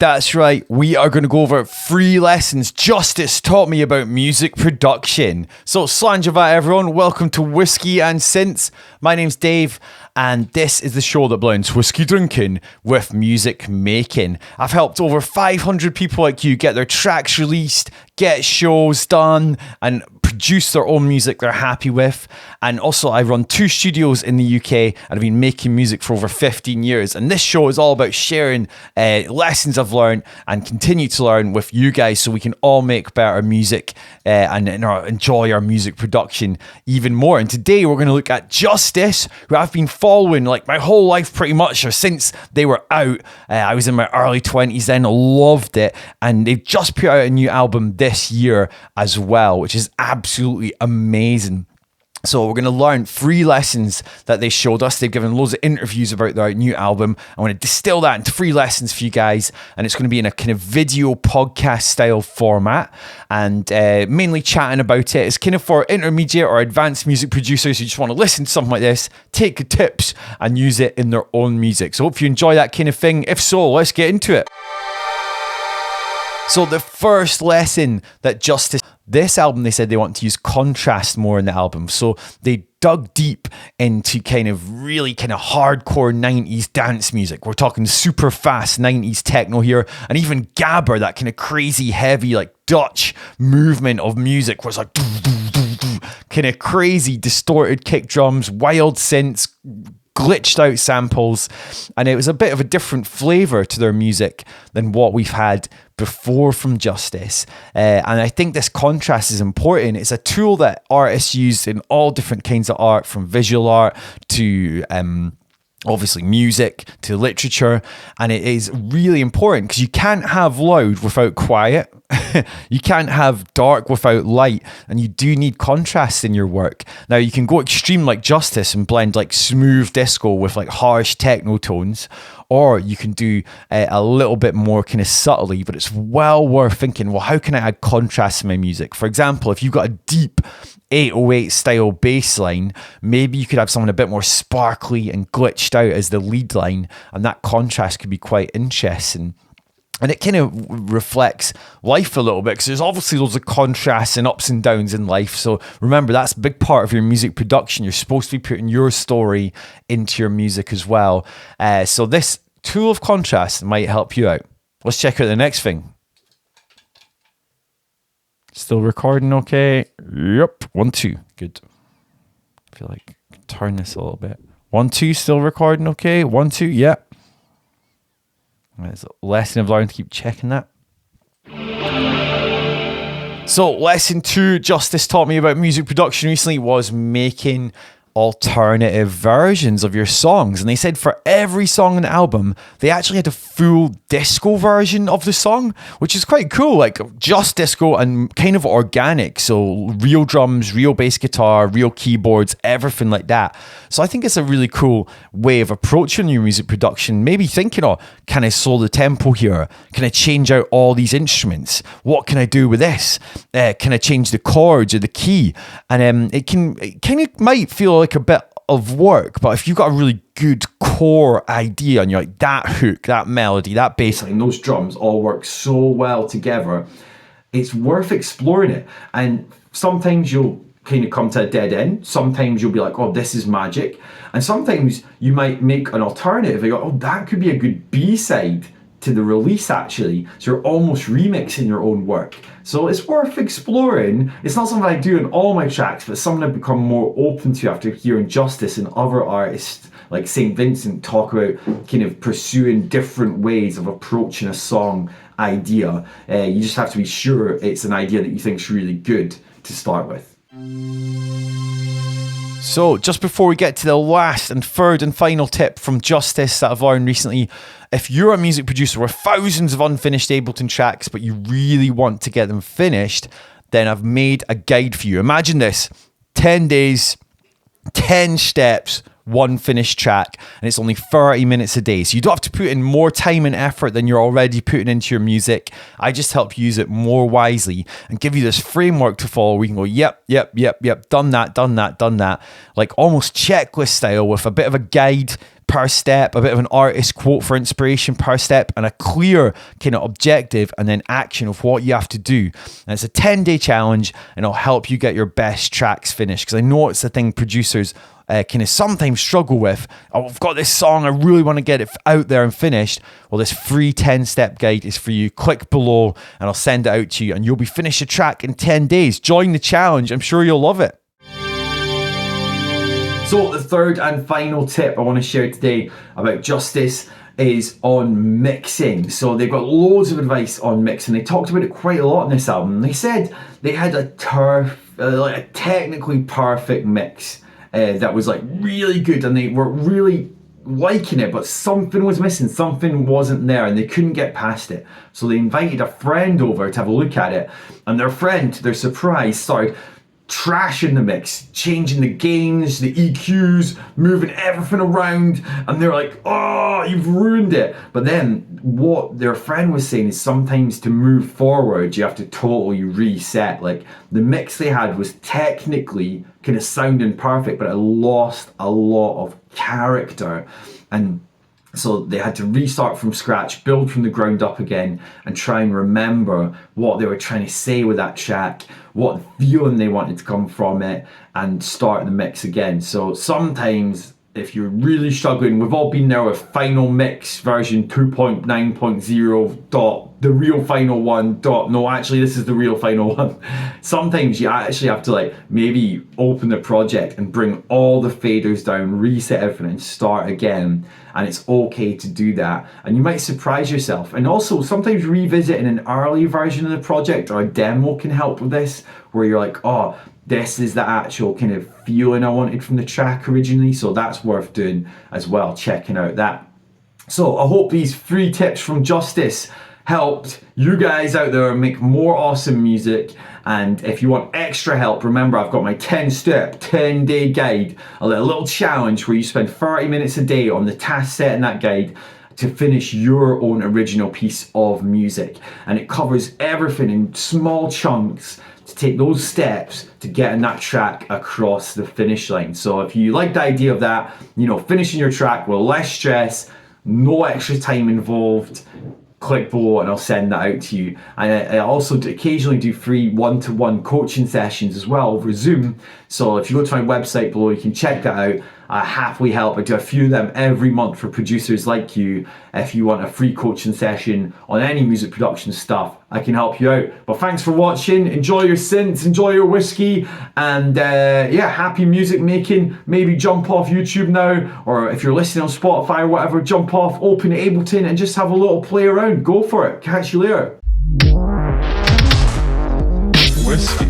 That's right, we are going to go over free lessons Justice taught me about music production. So, Slanjava everyone, welcome to Whiskey and Synths. My name's Dave, and this is the show that blends whiskey drinking with music making. I've helped over 500 people like you get their tracks released, get shows done, and produce their own music they're happy with. And also, I run 2 studios in the UK, and I've been making music for over 15 years. And this show is all about sharing lessons I've learned and continue to learn with you guys, so we can all make better music and enjoy our music production even more. And today we're going to look at Justice, who I've been following like my whole life pretty much, or since they were out. I was in my early 20s then, loved it, and they've just put out a new album this year as well, which is absolutely amazing. So we're going to learn 3 lessons that they showed us. They've given loads of interviews about their new album. I want to distill that into 3 lessons for you guys, and it's going to be in a kind of video podcast style format, and mainly chatting about it. It's kind of for intermediate or advanced music producers who just want to listen to something like this, take the tips and use it in their own music. So hope you enjoy that kind of thing. If so, let's get into it. So the first lesson that Justice, this album, they said they want to use contrast more in the album. So they dug deep into kind of really kind of hardcore 90s dance music. We're talking super fast 90s techno here, and even gabber, that kind of crazy heavy like Dutch movement of music where it's like kind of crazy distorted kick drums, wild synths, glitched out samples, and it was a bit of a different flavor to their music than what we've had before from Justice. And I think this contrast is important. It's a tool that artists use in all different kinds of art, from visual art to obviously music to literature, and it is really important because you can't have loud without quiet. You can't have dark without light, and you do need contrast in your work. Now you can go extreme like Justice and blend like smooth disco with like harsh techno tones, or you can do a little bit more kind of subtly, but it's well worth thinking, well, how can I add contrast to my music? For example, if you've got a deep 808 style bass line, maybe you could have something a bit more sparkly and glitched out as the lead line, and that contrast could be quite interesting. And it kind of reflects life a little bit, because there's obviously loads of contrasts and ups and downs in life. So remember, that's a big part of your music production. You're supposed to be putting your story into your music as well. So this tool of contrast might help you out. Let's check out the next thing. Still recording okay? Yep. 1, 2. Good. I feel like I can turn this a little bit. 1, 2. Still recording okay? 1, 2. Yep. There's a lesson I've learned to keep checking that. So lesson 2 Justice taught me about music production recently was making alternative versions of your songs. And they said for every song in the album, they actually had a full disco version of the song, which is quite cool, like just disco and kind of organic. So real drums, real bass guitar, real keyboards, everything like that. So I think it's a really cool way of approaching your music production. Maybe thinking, oh, can I slow the tempo here? Can I change out all these instruments? What can I do with this? Can I change the chords or the key? And it kind of might feel like a bit of work, but if you've got a really good core idea and you're like, that hook, that melody, that bass line, those drums all work so well together, it's worth exploring it. And sometimes you'll kind of come to a dead end. Sometimes you'll be like, oh, this is magic. And sometimes you might make an alternative. You go, oh, that could be a good B-side to the release, actually. So you're almost remixing your own work. So it's worth exploring. It's not something I do in all my tracks, but something I've become more open to after hearing Justice and other artists like St. Vincent talk about kind of pursuing different ways of approaching a song idea. You just have to be sure it's an idea that you think is really good to start with. So just before we get to the last and third and final tip from Justice that I've learned recently, if you're a music producer with thousands of unfinished Ableton tracks, but you really want to get them finished, then I've made a guide for you. Imagine this: 10 days, 10 steps, 1 finished track, and it's only 30 minutes a day. So you don't have to put in more time and effort than you're already putting into your music. I just help you use it more wisely and give you this framework to follow. We can go, yep, done that, like almost checklist style with a bit of a guide, per step, a bit of an artist quote for inspiration per step, and a clear kind of objective and then action of what you have to do. And it's a 10-day challenge, and it'll help you get your best tracks finished, because I know it's the thing producers kind of sometimes struggle with. Oh, I've got this song, I really want to get it out there and finished. Well, this free 10-step guide is for you. Click below and I'll send it out to you, and you'll be finished a track in 10 days. Join the challenge. I'm sure you'll love it. So the third and final tip I want to share today about Justice is on mixing. So they've got loads of advice on mixing. They talked about it quite a lot in this album. They said they had a technically perfect mix that was like really good, and they were really liking it, but something was missing, something wasn't there, and they couldn't get past it. So they invited a friend over to have a look at it, and their friend, to their surprise, started trashing the mix, changing the gains, the EQs, moving everything around, and they're like, oh, you've ruined it. But then what their friend was saying is sometimes to move forward you have to totally reset. Like, the mix they had was technically kind of sounding perfect, but it lost a lot of character, and so they had to restart from scratch, build from the ground up again, and try and remember what they were trying to say with that track, what feeling they wanted to come from it, and start the mix again. So sometimes if you're really struggling, we've all been there with Final Mix version 2.9.0 dot, the real final one dot, no, actually this is the real final one. Sometimes you actually have to like maybe open the project and bring all the faders down, reset everything and start again. And it's okay to do that, and you might surprise yourself. And also sometimes revisiting an early version of the project or a demo can help with this, where you're like, oh, this is the actual kind of feeling I wanted from the track originally. So that's worth doing as well, checking out that. So I hope these 3 tips from Justice helped you guys out there make more awesome music. And if you want extra help, remember I've got my 10-step, 10-day guide, a little challenge where you spend 30 minutes a day on the task set in that guide to finish your own original piece of music. And it covers everything in small chunks to take those steps to getting that track across the finish line. So if you like the idea of that, you know, finishing your track with less stress, no extra time involved, click below and I'll send that out to you. And I also occasionally do free one-to-one coaching sessions as well over Zoom. So if you go to my website below, you can check that out. I happily help. I do a few of them every month for producers like you. If you want a free coaching session on any music production stuff, I can help you out. But thanks for watching. Enjoy your synths, enjoy your whiskey, and yeah, happy music making. Maybe jump off YouTube now, or if you're listening on Spotify or whatever, jump off, open Ableton and just have a little play around. Go for it. Catch you later. Whiskey.